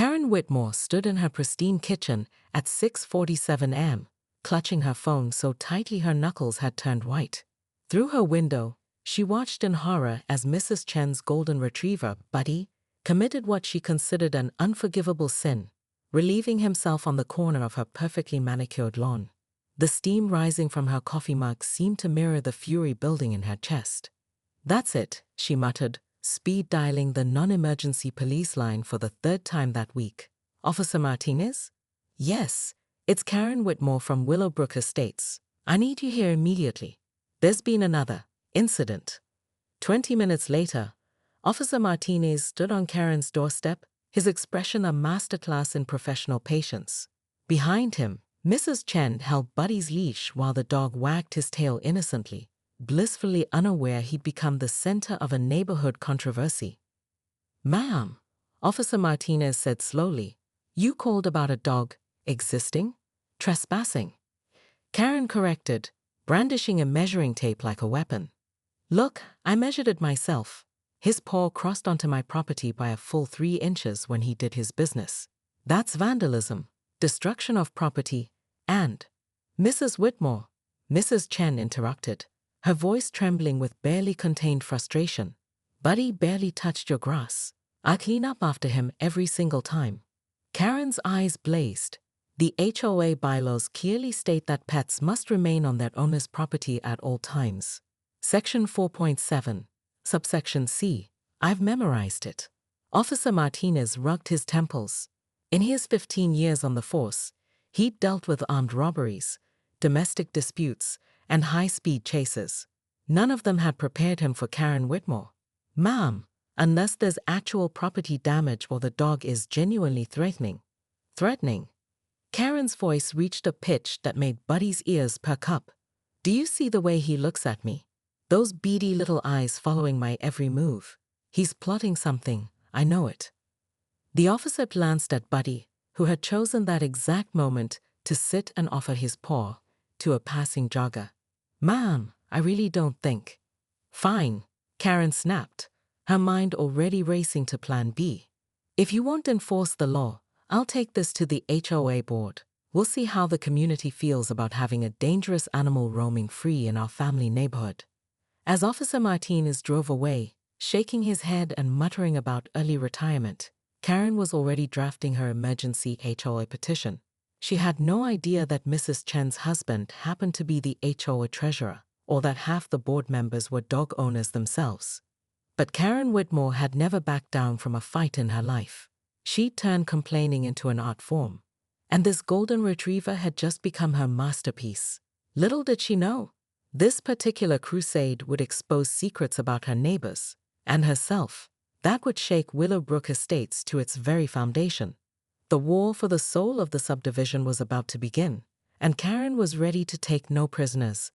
Karen Whitmore stood in her pristine kitchen at 6:47 a.m., clutching her phone so tightly her knuckles had turned white. Through her window, she watched in horror as Mrs. Chen's golden retriever, Buddy, committed what she considered an unforgivable sin, relieving himself on the corner of her perfectly manicured lawn. The steam rising from her coffee mug seemed to mirror the fury building in her chest. "That's it," she muttered, speed dialing the non-emergency police line for the third time that week. "Officer Martinez?" "Yes, it's Karen Whitmore from Willowbrook Estates. I need you here immediately. There's been another incident." 20 minutes later, Officer Martinez stood on Karen's doorstep, his expression a masterclass in professional patience. Behind him, Mrs. Chen held Buddy's leash while the dog wagged his tail innocently, blissfully unaware he'd become the center of a neighborhood controversy. "Ma'am," Officer Martinez said slowly, "you called about a dog existing? Trespassing." Karen corrected, brandishing a measuring tape like a weapon. "Look, I measured it myself. His paw crossed onto my property by a full 3 inches when he did his business. That's vandalism, destruction of property, and—" "Mrs. Whitmore," Mrs. Chen interrupted, her voice trembling with barely contained frustration. "Buddy barely touched your grass. I clean up after him every single time." Karen's eyes blazed. The HOA bylaws clearly state that pets must remain on their owner's property at all times. Section 4.7, subsection C. I've memorized it. Officer Martinez rubbed his temples. In his 15 years on the force, he'd dealt with armed robberies, domestic disputes, and high-speed chases. None of them had prepared him for Karen Whitmore. "Ma'am, unless there's actual property damage or the dog is genuinely threatening." Threatening? Karen's voice reached a pitch that made Buddy's ears perk up. "Do you see the way he looks at me? Those beady little eyes following my every move. He's plotting something, I know it." The officer glanced at Buddy, who had chosen that exact moment to sit and offer his paw to a passing jogger. "Ma'am, I really don't think." "Fine," Karen snapped, her mind already racing to Plan B. "If you won't enforce the law, I'll take this to the HOA board. We'll see how the community feels about having a dangerous animal roaming free in our family neighborhood." As Officer Martinez drove away, shaking his head and muttering about early retirement, Karen was already drafting her emergency HOA petition. She had no idea that Mrs. Chen's husband happened to be the HOA treasurer, or that half the board members were dog owners themselves. But Karen Whitmore had never backed down from a fight in her life. She'd turned complaining into an art form. And this golden retriever had just become her masterpiece. Little did she know, this particular crusade would expose secrets about her neighbors and herself that would shake Willowbrook Estates to its very foundation. The war for the soul of the subdivision was about to begin, and Karen was ready to take no prisoners,